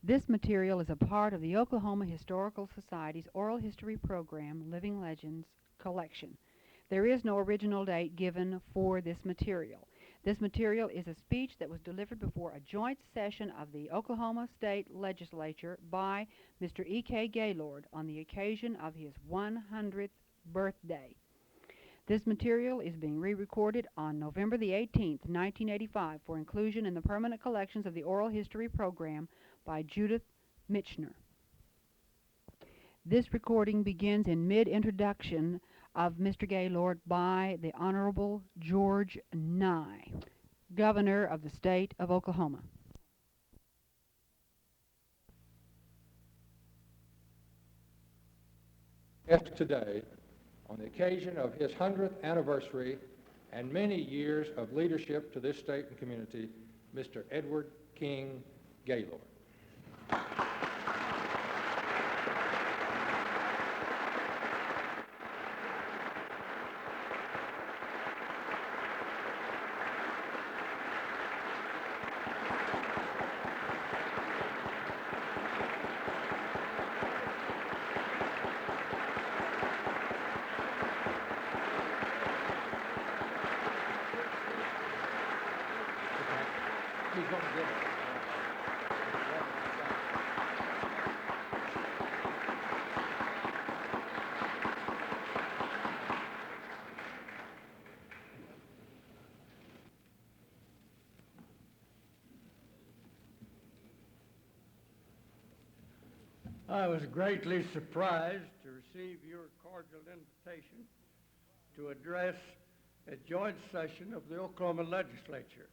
This material is a part of the Oklahoma Historical Society's Oral History Program, Living Legends collection. There is no original date given for this material. This material is a speech that was delivered before a joint session of the Oklahoma State Legislature by Mr. E.K. Gaylord on the occasion of his 100th birthday. This material is being re-recorded on November the 18th, 1985 for inclusion in the permanent collections of the Oral History Program by Judith Michener. This recording begins in mid-introduction of Mr. Gaylord by the Honorable George Nye, Governor of the State of Oklahoma. Today, on the occasion of his 100th anniversary and many years of leadership to this state and community, Mr. Edward King Gaylord. I was greatly surprised to receive your cordial invitation to address a joint session of the Oklahoma Legislature.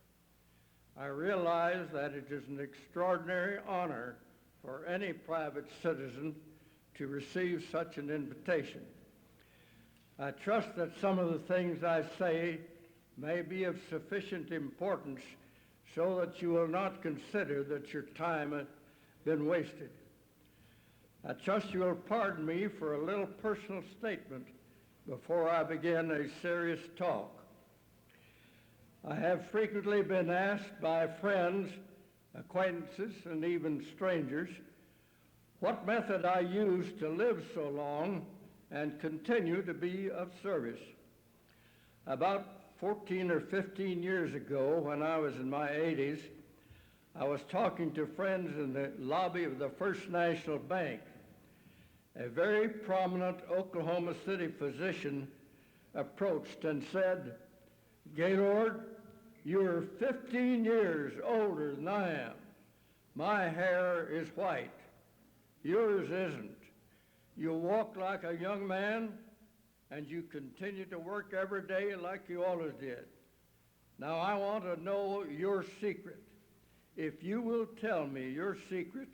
I realize that it is an extraordinary honor for any private citizen to receive such an invitation. I trust that some of the things I say may be of sufficient importance so that you will not consider that your time has been wasted. I trust you will pardon me for a little personal statement before I begin a serious talk. I have frequently been asked by friends, acquaintances, and even strangers what method I use to live so long and continue to be of service. About 14 or 15 years ago, when I was in my 80s, I was talking to friends in the lobby of the First National Bank. A very prominent Oklahoma City physician approached and said, "Gaylord, you are 15 years older than I am. My hair is white. Yours isn't. You walk like a young man, and you continue to work every day like you always did. Now I want to know your secret. If you will tell me your secret,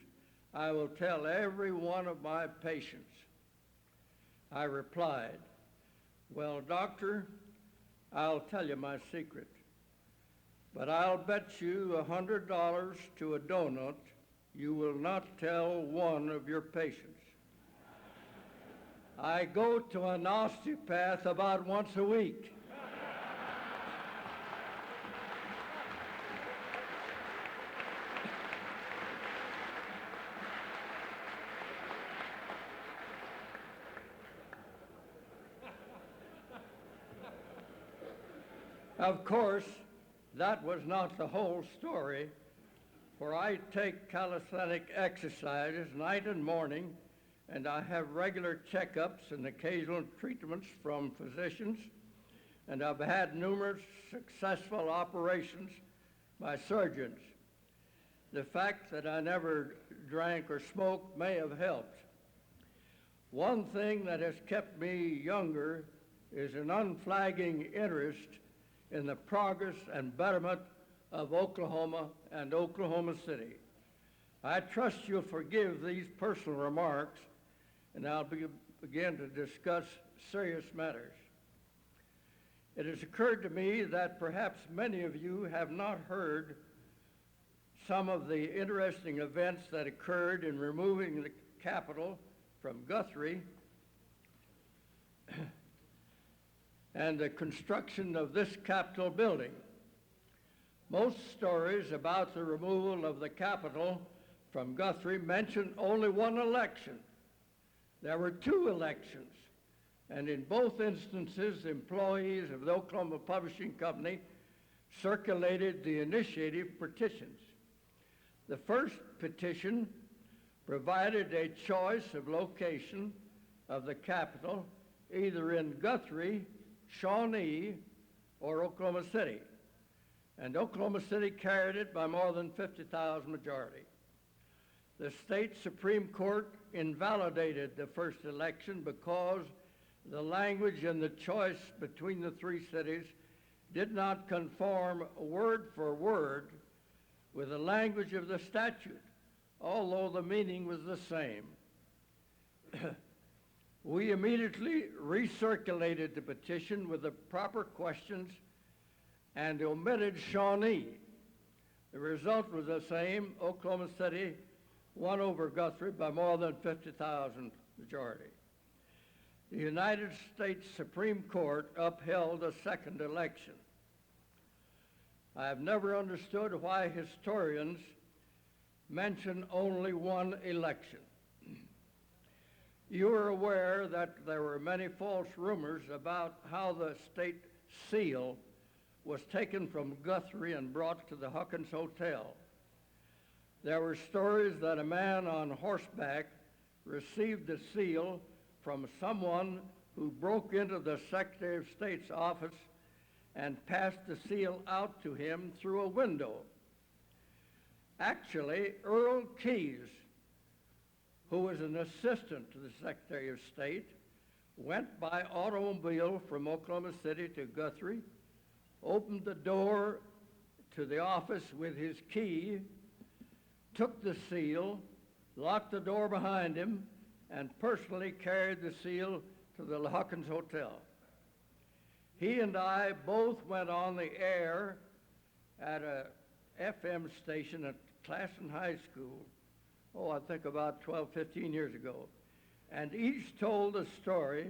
I will tell every one of my patients." I replied, "Well, doctor, I'll tell you my secret, but I'll bet you $100 to a donut you will not tell one of your patients. I go to an osteopath about once a week. Of course, that was not the whole story, for I take calisthenic exercises night and morning, and I have regular checkups and occasional treatments from physicians, and I've had numerous successful operations by surgeons. The fact that I never drank or smoked may have helped. One thing that has kept me younger is an unflagging interest in the progress and betterment of Oklahoma and Oklahoma City. I trust you'll forgive these personal remarks, and I'll begin to discuss serious matters. It has occurred to me that perhaps many of you have not heard some of the interesting events that occurred in removing the Capitol from Guthrie and the construction of this Capitol building. Most stories about the removal of the Capitol from Guthrie mentioned only one election. There were two elections, and in both instances, employees of the Oklahoma Publishing Company circulated the initiative petitions. The first petition provided a choice of location of the capital, either in Guthrie, Shawnee, or Oklahoma City. And Oklahoma City carried it by more than 50,000 majority. The state Supreme Court invalidated the first election because the language in the choice between the three cities did not conform word for word with the language of the statute, although the meaning was the same. We immediately recirculated the petition with the proper questions and omitted Shawnee. The result was the same. Oklahoma City won over Guthrie by more than 50,000 majority. The United States Supreme Court upheld a second election. I have never understood why historians mention only one election. You are aware that there were many false rumors about how the state seal was taken from Guthrie and brought to the Huckins Hotel. There were stories that a man on horseback received the seal from someone who broke into the Secretary of State's office and passed the seal out to him through a window. Actually, Earl Keyes, who was an assistant to the Secretary of State, went by automobile from Oklahoma City to Guthrie, opened the door to the office with his key, took the seal, locked the door behind him, and personally carried the seal to the Huckins Hotel. He and I both went on the air at a FM station at Classen High School, I think about 12, 15 years ago, and each told a story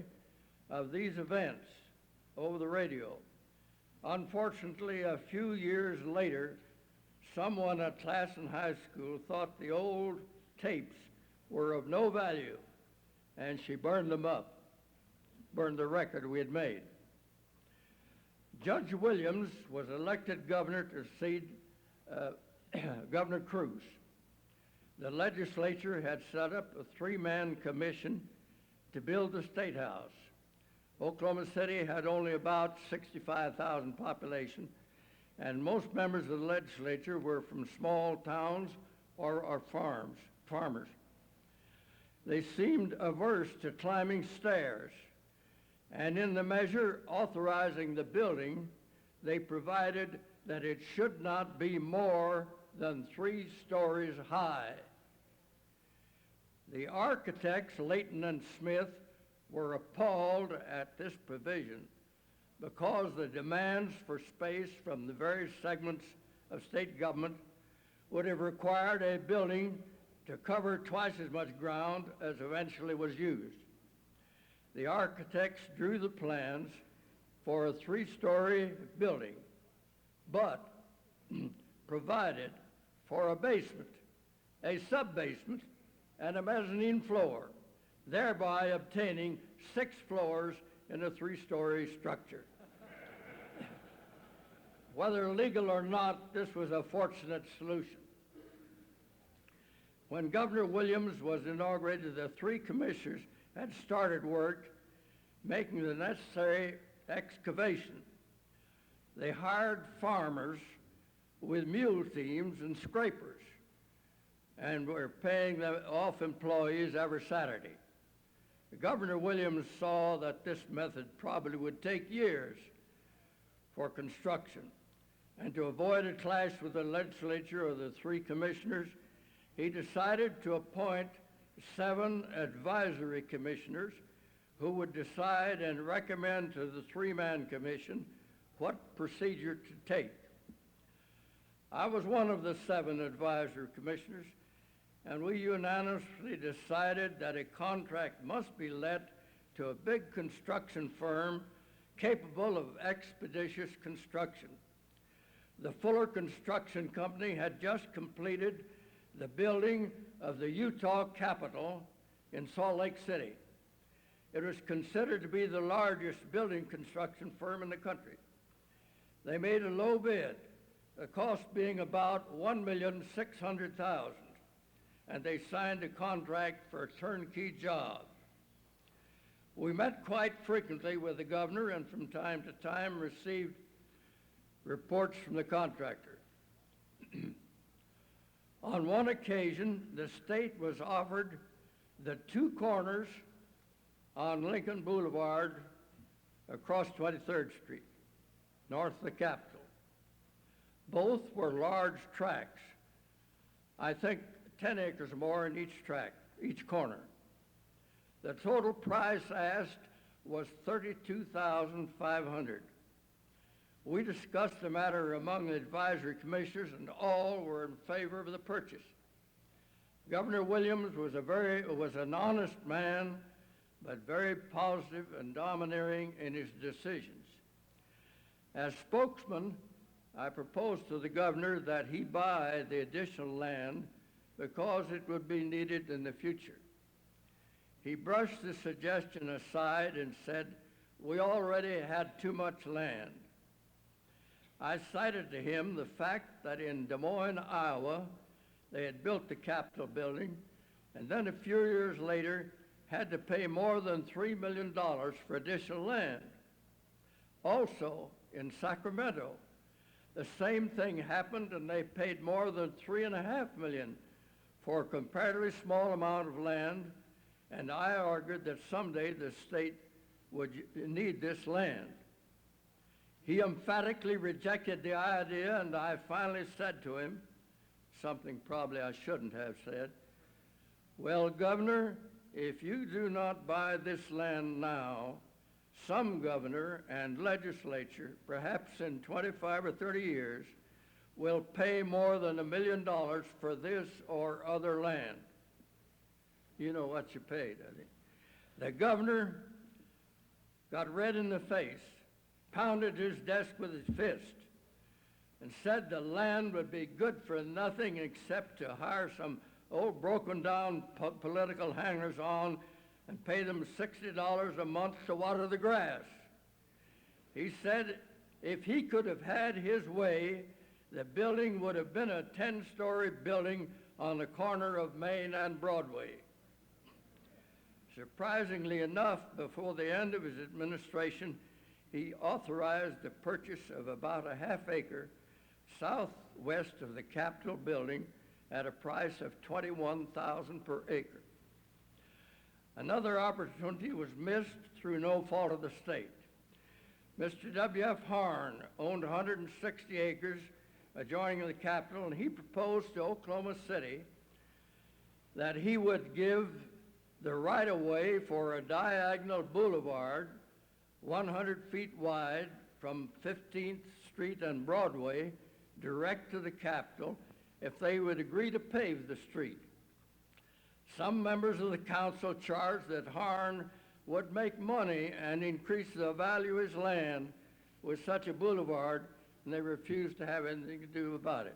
of these events over the radio. Unfortunately, a few years later, someone at Classen High School thought the old tapes were of no value, and she burned them up, burned the record we had made. Judge Williams was elected governor to succeed Governor Cruz. The legislature had set up a three-man commission to build the State House. Oklahoma City had only about 65,000 population, and most members of the legislature were from small towns or farmers. They seemed averse to climbing stairs, and in the measure authorizing the building, they provided that it should not be more than 3 stories high. The architects, Layton and Smith, were appalled at this provision because the demands for space from the various segments of state government would have required a building to cover twice as much ground as eventually was used. The architects drew the plans for a 3-story building, but provided for a basement, a sub-basement, and a mezzanine floor, thereby obtaining 6 floors in a 3-story structure. Whether legal or not, this was a fortunate solution. When Governor Williams was inaugurated, the 3 commissioners had started work making the necessary excavation. They hired farmers with mule teams and scrapers and were paying them off employees every Saturday. Governor Williams saw that this method probably would take years for construction, and to avoid a clash with the legislature or the 3 commissioners, he decided to appoint 7 advisory commissioners who would decide and recommend to the 3-man commission what procedure to take. I was one of the 7 advisory commissioners, and we unanimously decided that a contract must be let to a big construction firm capable of expeditious construction. The Fuller Construction Company had just completed the building of the Utah Capitol in Salt Lake City. It was considered to be the largest building construction firm in the country. They made a low bid, the cost being about $1,600,000, and they signed a contract for a turnkey job. We met quite frequently with the governor and from time to time received reports from the contractor. On one occasion, the state was offered the two corners on Lincoln Boulevard across 23rd Street, north of the Capitol. Both were large tracts, I think 10 acres or more in each tract, each corner. The total price asked was $32,500. We discussed the matter among the advisory commissioners, and all were in favor of the purchase. Governor Williams was an honest man, but very positive and domineering in his decisions. As spokesman, I proposed to the governor that he buy the additional land because it would be needed in the future. He brushed the suggestion aside and said, "We already had too much land." I cited to him the fact that in Des Moines, Iowa, they had built the Capitol building, and then a few years later had to pay more than $3 million for additional land. Also, in Sacramento, the same thing happened, and they paid more than $3.5 million for a comparatively small amount of land, and I argued that someday the state would need this land. He emphatically rejected the idea, and I finally said to him, something probably I shouldn't have said, "Well, Governor, if you do not buy this land now, some governor and legislature, perhaps in 25 or 30 years, will pay more than $1 million for this or other land." You know what you paid, I think. The governor got red in the face, pounded his desk with his fist, and said the land would be good for nothing except to hire some old broken down political hangers-on and pay them $60 a month to water the grass. He said if he could have had his way, the building would have been a 10-story building on the corner of Main and Broadway. Surprisingly enough, before the end of his administration, he authorized the purchase of about a half acre southwest of the Capitol building at a price of $21,000 per acre. Another opportunity was missed through no fault of the state. Mr. W.F. Harn owned 160 acres adjoining the Capitol, and he proposed to Oklahoma City that he would give the right-of-way for a diagonal boulevard 100 feet wide from 15th Street and Broadway direct to the Capitol if they would agree to pave the street. Some members of the council charged that Harn would make money and increase the value of his land with such a boulevard, and they refused to have anything to do about it.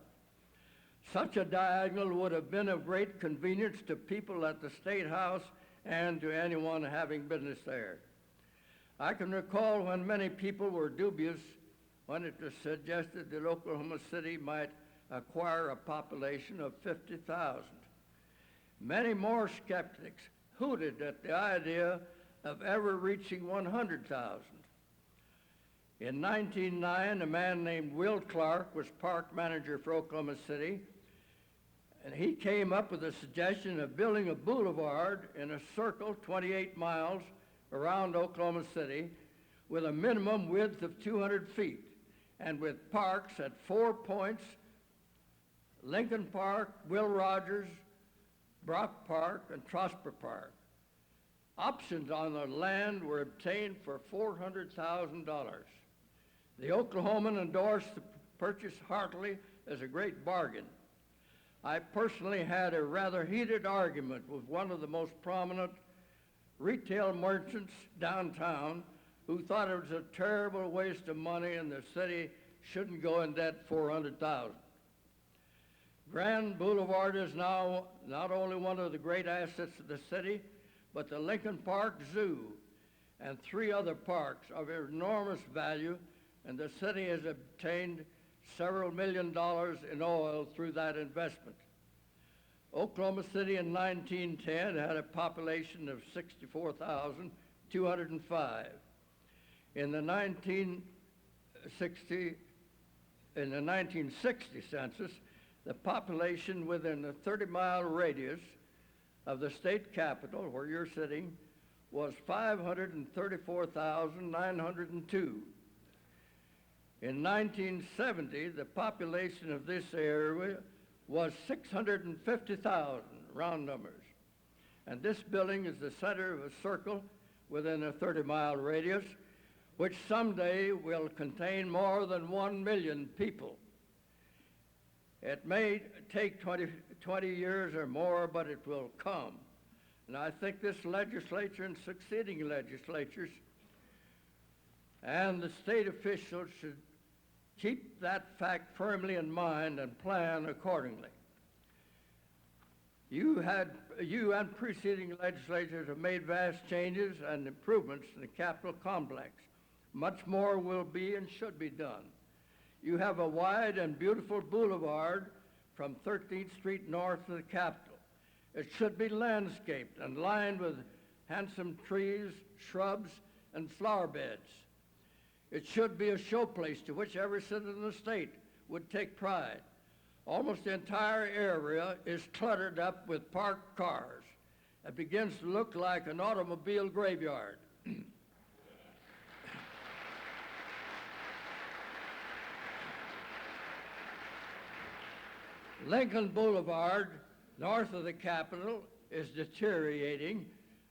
Such a diagonal would have been of great convenience to people at the State House and to anyone having business there. I can recall when many people were dubious when it was suggested that Oklahoma City might acquire a population of 50,000. Many more skeptics hooted at the idea of ever reaching 100,000. In 1909, a man named Will Clark was park manager for Oklahoma City, and he came up with a suggestion of building a boulevard in a circle 28 miles around Oklahoma City with a minimum width of 200 feet and with parks at 4 points: Lincoln Park, Will Rogers, Brock Park, and Trosper Park. Options on the land were obtained for $400,000. The Oklahoman endorsed the purchase heartily as a great bargain. I personally had a rather heated argument with one of the most prominent retail merchants downtown who thought it was a terrible waste of money and the city shouldn't go in debt $400,000. Grand Boulevard is now not only one of the great assets of the city, but the Lincoln Park Zoo and 3 other parks of enormous value, and the city has obtained several $1 million in oil through that investment. Oklahoma City in 1910 had a population of 64,205. In the 1960 census, the population within a 30-mile radius of the state capital, where you're sitting, was 534,902. In 1970, the population of this area was 650,000, round numbers. And this building is the center of a circle within a 30-mile radius, which someday will contain more than 1 million people. It may take 20 years or more, but it will come. And I think this legislature and succeeding legislatures and the state officials should keep that fact firmly in mind and plan accordingly. You and preceding legislatures have made vast changes and improvements in the Capitol complex. Much more will be and should be done. You have a wide and beautiful boulevard from 13th Street north of the Capitol. It should be landscaped and lined with handsome trees, shrubs, and flower beds. It should be a showplace to which every citizen of the state would take pride. Almost the entire area is cluttered up with parked cars. It begins to look like an automobile graveyard. Lincoln Boulevard, north of the Capitol, is deteriorating,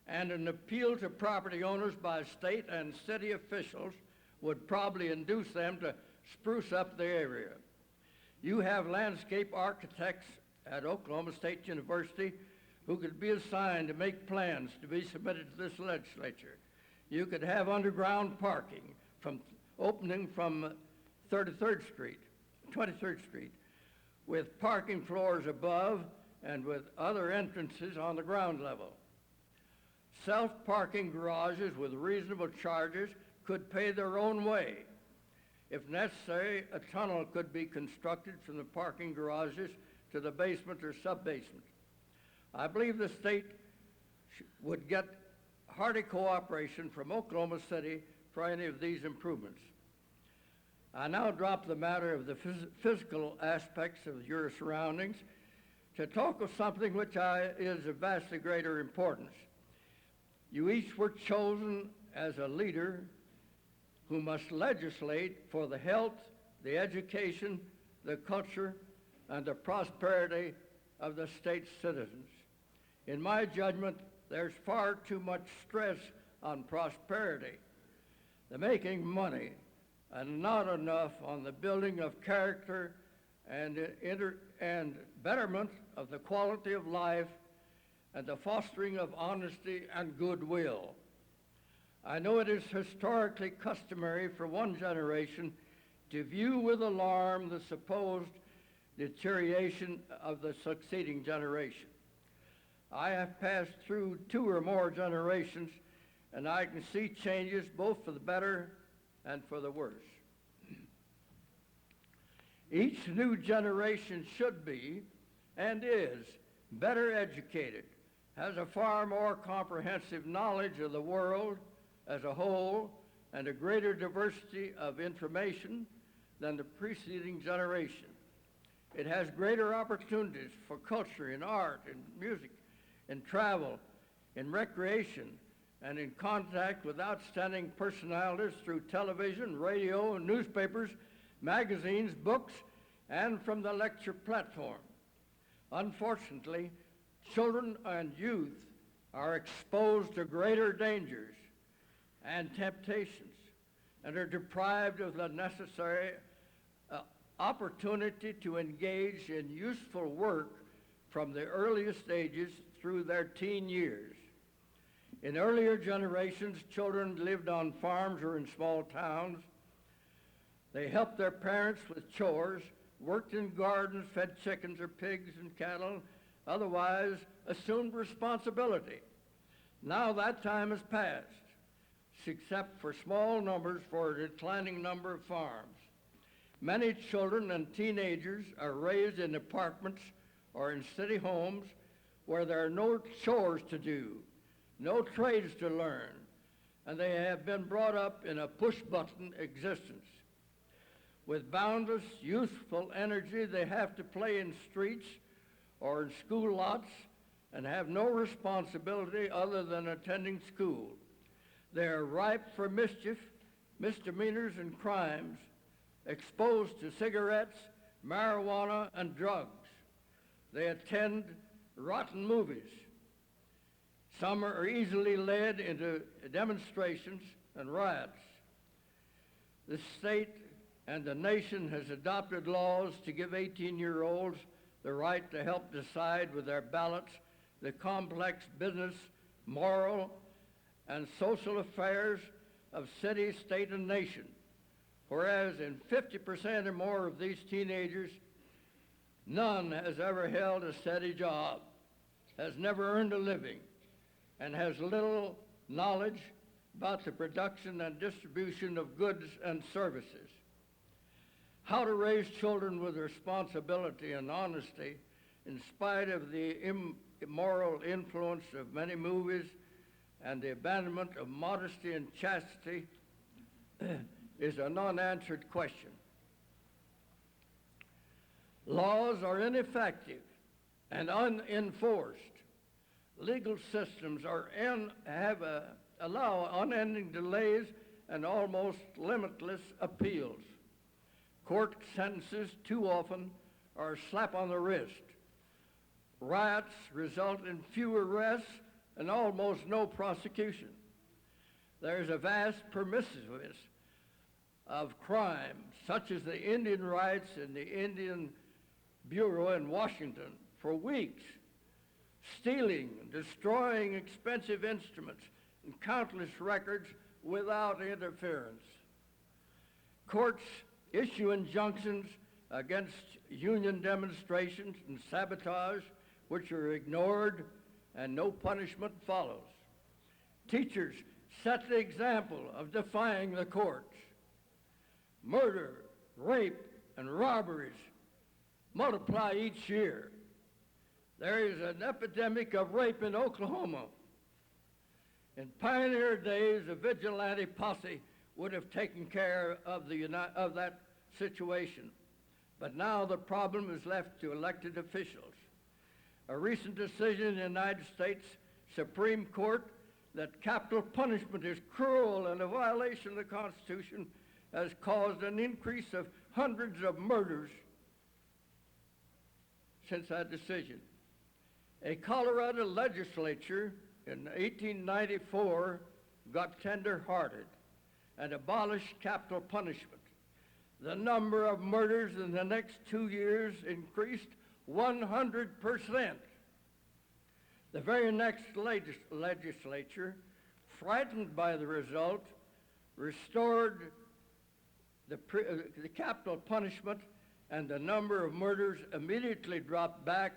and an appeal to property owners by state and city officials would probably induce them to spruce up the area. You have landscape architects at Oklahoma State University who could be assigned to make plans to be submitted to this legislature. You could have underground parking opening from 23rd Street, with parking floors above and with other entrances on the ground level. Self-parking garages with reasonable charges could pay their own way. If necessary, a tunnel could be constructed from the parking garages to the basement or sub-basement. I believe the state would get hearty cooperation from Oklahoma City for any of these improvements. I now drop the matter of the physical aspects of your surroundings to talk of something which is of vastly greater importance. You each were chosen as a leader who must legislate for the health, the education, the culture, and the prosperity of the state's citizens. In my judgment, there's far too much stress on prosperity, the making money, and not enough on the building of character and betterment of the quality of life and the fostering of honesty and goodwill. I know it is historically customary for one generation to view with alarm the supposed deterioration of the succeeding generation. I have passed through 2 or more generations, and I can see changes both for the better and for the worse. Each new generation should be, and is, better educated, has a far more comprehensive knowledge of the world as a whole, and a greater diversity of information than the preceding generation. It has greater opportunities for culture, in art, in music, in travel, in recreation, and in contact with outstanding personalities through television, radio, newspapers, magazines, books, and from the lecture platform. Unfortunately, children and youth are exposed to greater dangers and temptations and are deprived of the necessary opportunity to engage in useful work from the earliest ages through their teen years. In earlier generations, children lived on farms or in small towns. They helped their parents with chores, worked in gardens, fed chickens or pigs and cattle, otherwise assumed responsibility. Now that time has passed, except for small numbers for a declining number of farms. Many children and teenagers are raised in apartments or in city homes where there are no chores to do, no trades to learn, and they have been brought up in a push-button existence. With boundless, youthful energy, they have to play in streets or in school lots and have no responsibility other than attending school. They are ripe for mischief, misdemeanors, and crimes, exposed to cigarettes, marijuana, and drugs. They attend rotten movies. Some are easily led into demonstrations and riots. The state and the nation has adopted laws to give 18-year-olds the right to help decide with their ballots the complex business, moral, and social affairs of city, state, and nation. Whereas in 50% or more of these teenagers, none has ever held a steady job, has never earned a living, and has little knowledge about the production and distribution of goods and services. How to raise children with responsibility and honesty in spite of the immoral influence of many movies and the abandonment of modesty and chastity is an unanswered question. Laws are ineffective and unenforced. Legal systems allow unending delays and almost limitless appeals. Court sentences too often are a slap on the wrist. Riots result in few arrests and almost no prosecution. There is a vast permissiveness of crime, such as the Indian riots in the Indian Bureau in Washington for weeks, stealing and destroying expensive instruments and countless records without interference. Courts issue injunctions against union demonstrations and sabotage, which are ignored and no punishment follows. Teachers set the example of defying the courts. Murder, rape, and robberies multiply each year. There is an epidemic of rape in Oklahoma. In pioneer days, a vigilante posse would have taken care of that situation. But now the problem is left to elected officials. A recent decision in the United States Supreme Court that capital punishment is cruel and a violation of the Constitution has caused an increase of hundreds of murders since that decision. A Colorado legislature in 1894 got tender-hearted and abolished capital punishment. The number of murders in the next 2 years increased 100%. The very next legislature, frightened by the result, restored the capital punishment, and the number of murders immediately dropped back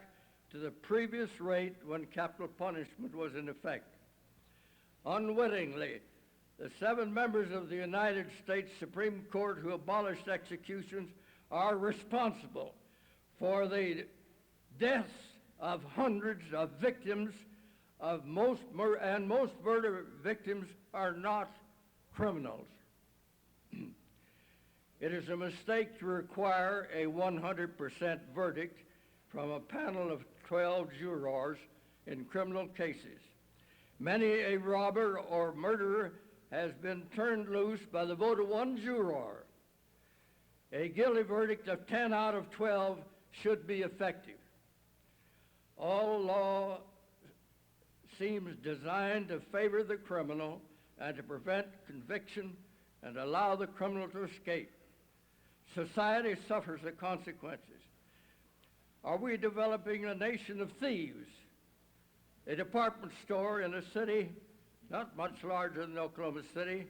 to the previous rate when capital punishment was in effect. Unwittingly, the 7 members of the United States Supreme Court who abolished executions are responsible for the deaths of hundreds of victims of most murder victims are not criminals. It is a mistake to require a 100% verdict from a panel of 12 jurors in criminal cases. Many a robber or murderer has been turned loose by the vote of 1 juror. A guilty verdict of 10 out of 12 should be effective. All law seems designed to favor the criminal and to prevent conviction and allow the criminal to escape. Society suffers the consequences. Are we developing a nation of thieves? A department store in a city not much larger than Oklahoma City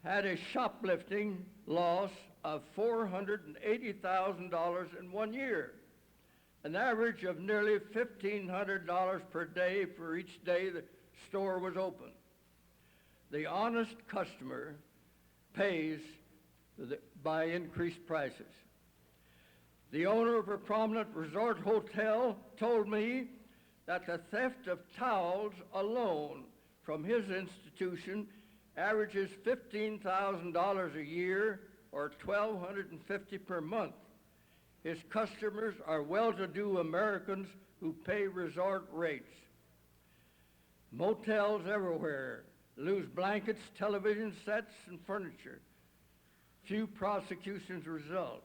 had a shoplifting loss of $480,000 in 1 year, an average of nearly $1,500 per day for each day the store was open. The honest customer pays by increased prices. The owner of a prominent resort hotel told me that the theft of towels alone from his institution averages $15,000 a year or $1,250 per month. His customers are well-to-do Americans who pay resort rates. Motels everywhere lose blankets, television sets, and furniture. Few prosecutions result.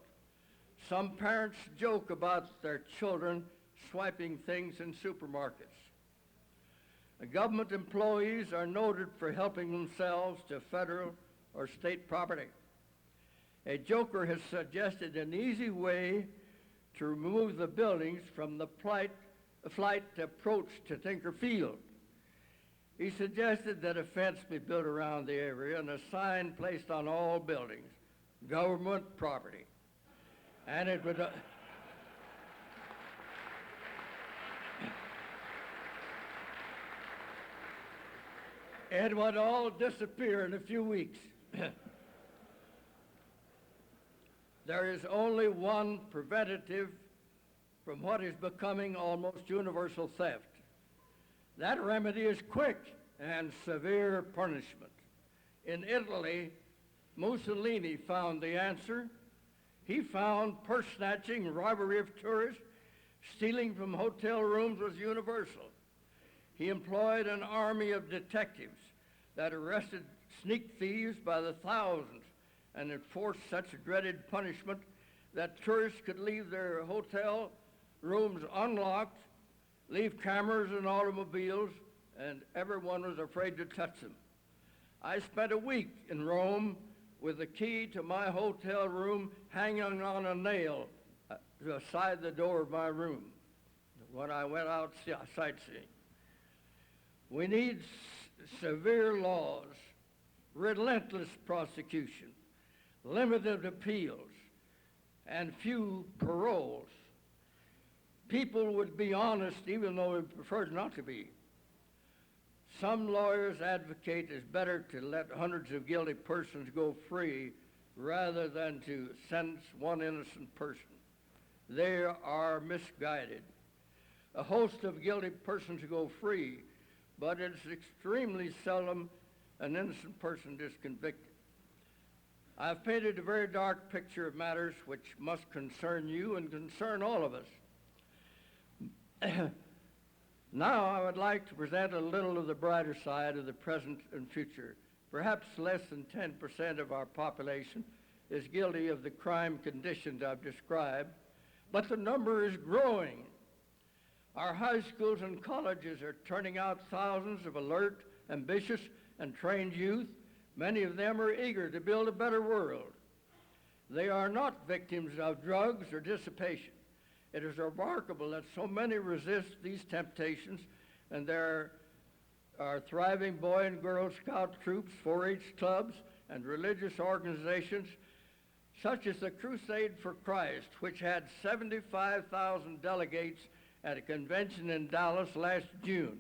Some parents joke about their children swiping things in supermarkets. The government employees are noted for helping themselves to federal or state property. A joker has suggested an easy way to remove the buildings from the flight approach to Tinker Field. He suggested that a fence be built around the area and a sign placed on all buildings, government property. And it would... it would all disappear in a few weeks. There is only one preventative from what is becoming almost universal theft. That remedy is quick and severe punishment. In Italy, Mussolini found the answer. He found purse snatching, robbery of tourists, stealing from hotel rooms was universal. He employed an army of detectives that arrested sneak thieves by the thousands and enforced such dreaded punishment that tourists could leave their hotel rooms unlocked, leave cameras in automobiles, and everyone was afraid to touch them. I spent a week in Rome with the key to my hotel room hanging on a nail beside the door of my room when I went out sightseeing. We need severe laws, relentless prosecution, limited appeals, and few paroles. People would be honest even though they preferred not to be. Some lawyers advocate it's better to let hundreds of guilty persons go free rather than to sentence one innocent person. They are misguided. A host of guilty persons go free, but it's extremely seldom an innocent person is convicted. I've painted a very dark picture of matters which must concern you and concern all of us. Now I would like to present a little of the brighter side of the present and future. Perhaps less than 10% of our population is guilty of the crime conditions I've described, but the number is growing. Our high schools and colleges are turning out thousands of alert, ambitious, and trained youth. Many of them are eager to build a better world. They are not victims of drugs or dissipation. It is remarkable that so many resist these temptations, and there are thriving Boy and Girl Scout troops, 4-H clubs, and religious organizations such as the Crusade for Christ, which had 75,000 delegates at a convention in Dallas last June.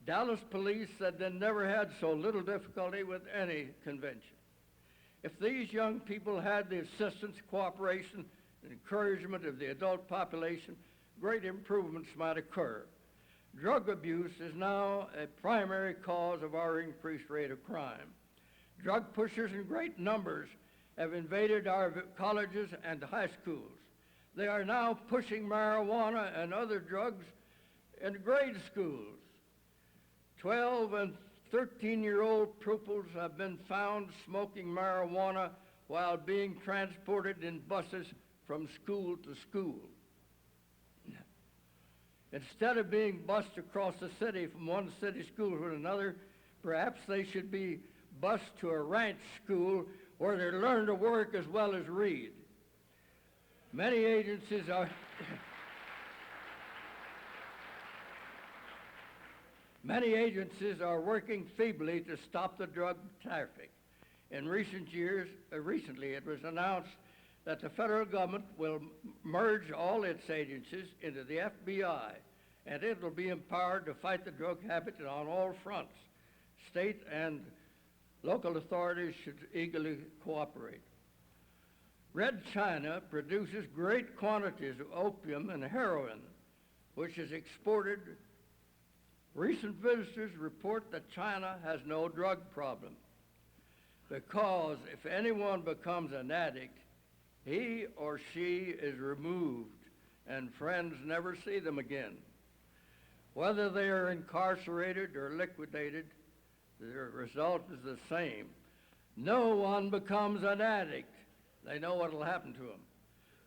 Dallas police said they never had so little difficulty with any convention. If these young people had the assistance, cooperation, and encouragement of the adult population, great improvements might occur. Drug abuse is now a primary cause of our increased rate of crime. Drug pushers in great numbers have invaded our colleges and high schools. They are now pushing marijuana and other drugs in grade schools. 12 and 13-year-old pupils have been found smoking marijuana while being transported in buses from school to school. Instead of being bused across the city from one city school to another, perhaps they should be bused to a ranch school where they learn to work as well as read. Many agencies are working feebly to stop the drug traffic. In recently it was announced that the federal government will merge all its agencies into the FBI, and it will be empowered to fight the drug habit on all fronts. State and local authorities should eagerly cooperate. Red China produces great quantities of opium and heroin, which is exported. Recent visitors report that China has no drug problem, because if anyone becomes an addict, he or she is removed and friends never see them again. Whether they are incarcerated or liquidated, the result is the same. No one becomes an addict. They know what will happen to them.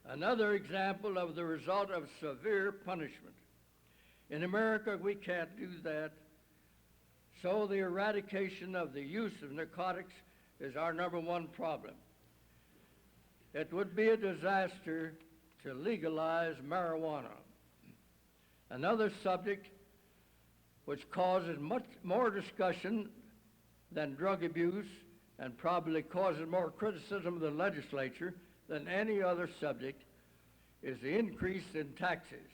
Another example of the result of severe punishment. In America, we can't do that, so the eradication of the use of narcotics is our #1 problem. It would be a disaster to legalize marijuana. Another subject which causes much more discussion than drug abuse and probably causes more criticism of the legislature than any other subject is the increase in taxes.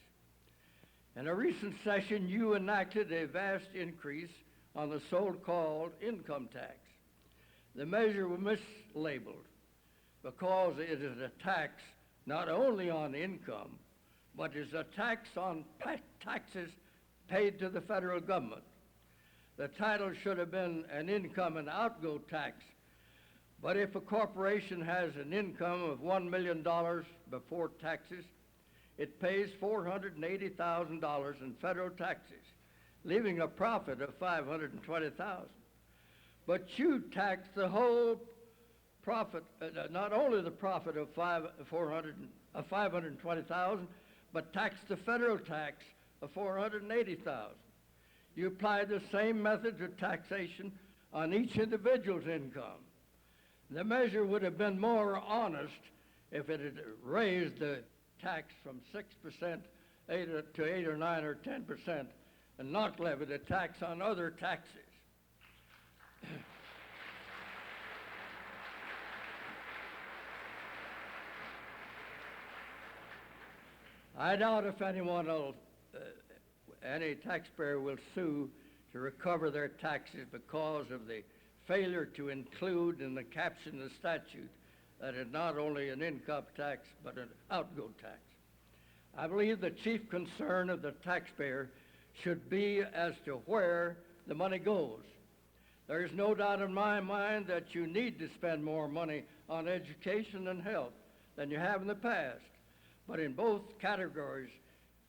In a recent session, you enacted a vast increase on the so-called income tax. The measure was mislabeled because it is a tax not only on income, but is a tax on taxes paid to the federal government. The title should have been an income and outgo tax, but if a corporation has an income of $1 million before taxes, it pays $480,000 in federal taxes, leaving a profit of $520,000. But you tax the whole profit, not only the profit of $520,000, but tax the federal tax of $480,000. You apply the same methods of taxation on each individual's income. The measure would have been more honest if it had raised the tax from 6% to 8 or 9 or 10% and not levied a tax on other taxes. I doubt if any taxpayer will sue to recover their taxes because of the failure to include in the caption of the statute that it's not only an income tax but an outgo tax. I believe the chief concern of the taxpayer should be as to where the money goes. There is no doubt in my mind that you need to spend more money on education and health than you have in the past. But in both categories,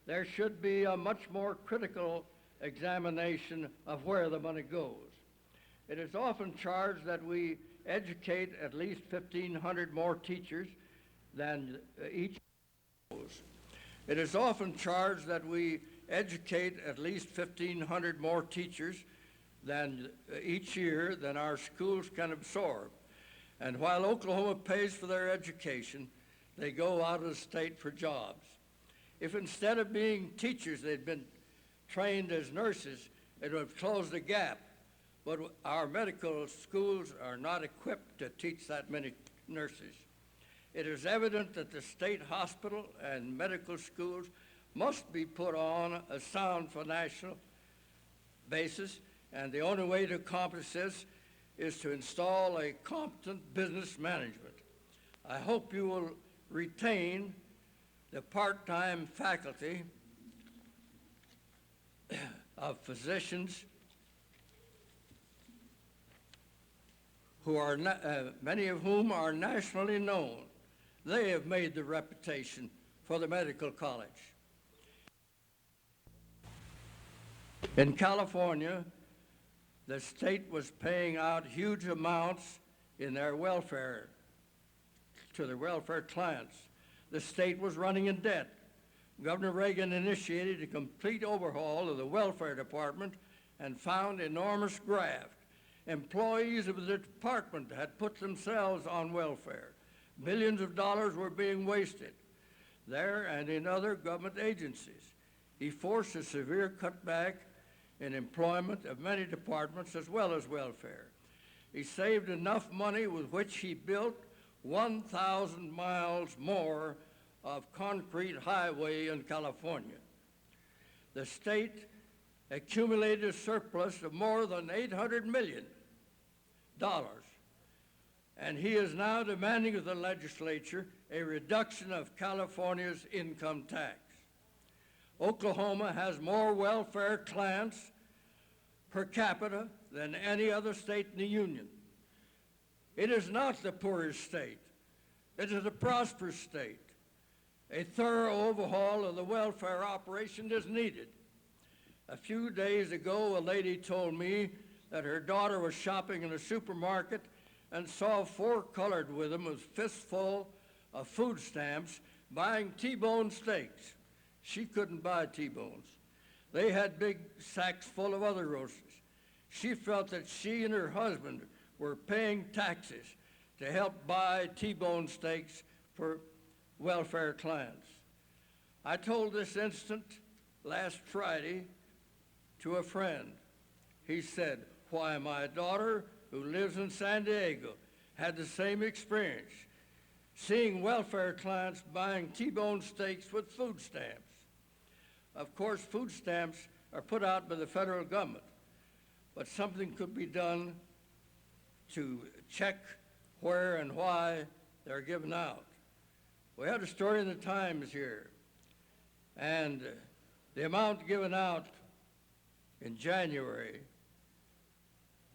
there should be a much more critical examination of where the money goes. It is often charged that we educate at least 1,500 more teachers than each goes. It is often charged that we educate at least 1,500 more teachers than each year than our schools can absorb. And while Oklahoma pays for their education, they go out of the state for jobs. If instead of being teachers, they'd been trained as nurses, it would have closed the gap. But our medical schools are not equipped to teach that many nurses. It is evident that the state hospital and medical schools must be put on a sound financial basis, and the only way to accomplish this is to install a competent business management. I hope you will retain the part-time faculty of physicians who are many of whom are nationally known. They have made the reputation for the medical college. In California, the state was paying out huge amounts in their welfare to their welfare clients. The state was running in debt. Governor Reagan initiated a complete overhaul of the welfare department and found enormous graft. Employees of the department had put themselves on welfare. Billions of dollars were being wasted there and in other government agencies. He forced a severe cutback in employment of many departments as well as welfare. he saved enough money with which he built 1,000 miles more of concrete highway in California. The state accumulated a surplus of more than $800 million, and he is now demanding of the legislature a reduction of California's income tax. Oklahoma has more welfare clients per capita than any other state in the Union. It is not the poorest state. It is a prosperous state. A thorough overhaul of the welfare operation is needed. A few days ago, a lady told me that her daughter was shopping in a supermarket and saw four colored women with fistful of food stamps buying T-bone steaks. She couldn't buy T-bones. They had big sacks full of other groceries. She felt that she and her husband were paying taxes to help buy T-bone steaks for welfare clients. I told this incident last Friday to a friend. He said, "Why, my daughter, who lives in San Diego, had the same experience, seeing welfare clients buying T-bone steaks with food stamps." Of course, food stamps are put out by the federal government, but something could be done to check where and why they're given out. We had a story in the Times here, and the amount given out in January,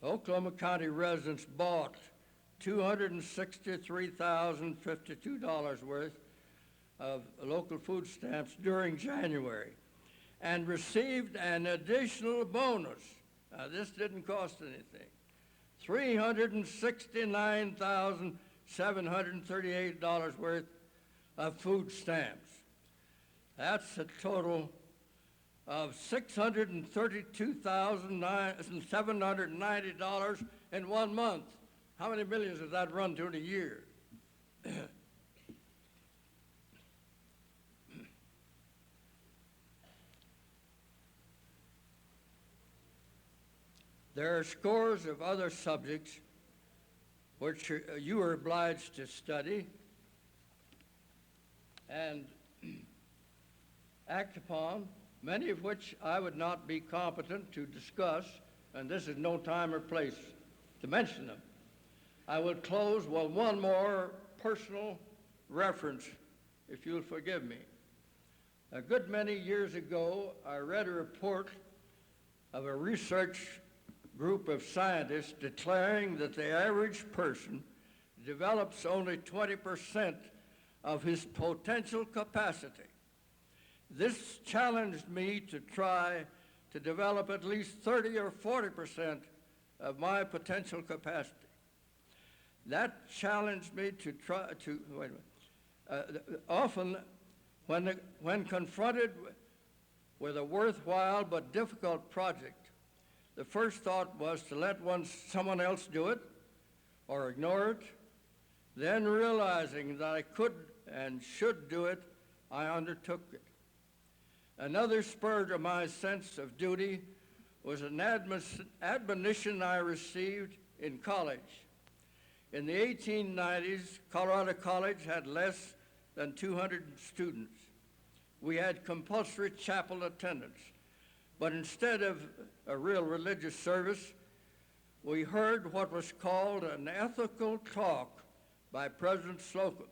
Oklahoma County residents bought $263,052 worth of local food stamps during January and received an additional bonus. Now, this didn't cost anything. $369,738 worth of food stamps. That's a total of $632,790 in 1 month. How many millions does that run to in a year? There are scores of other subjects which you are obliged to study and act upon, many of which I would not be competent to discuss, and this is no time or place to mention them. I will close with one more personal reference, if you'll forgive me. A good many years ago, I read a report of a research group of scientists declaring that the average person develops only 20% of his potential capacity. This challenged me to try to develop at least 30 or 40% of my potential capacity. That challenged me to try to, wait a minute. Often when confronted with a worthwhile but difficult project, the first thought was to let someone else do it or ignore it. Then realizing that I could and should do it, I undertook it. Another spur to my sense of duty was an admonition I received in college. In the 1890s, Colorado College had less than 200 students. We had compulsory chapel attendance, but instead of a real religious service, we heard what was called an ethical talk by President Slocum.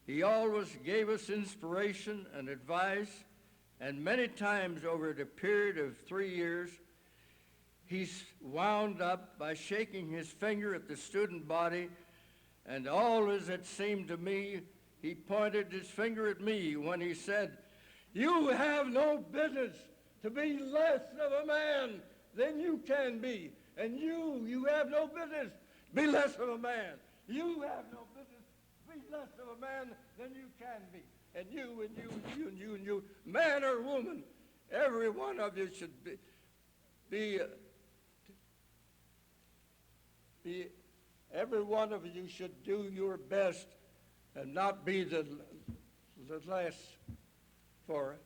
He always gave us inspiration and advice, and many times over the period of 3 years, he wound up by shaking his finger at the student body, and always it seemed to me he pointed his finger at me when he said, "You have no business to be less of a man than you can be, and you have no business to be less of a man. You have no business to be less of a man than you can be. And you, man or woman, every one of you should every one of you should do your best and not be the less for it."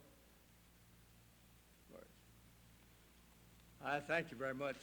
I thank you very much.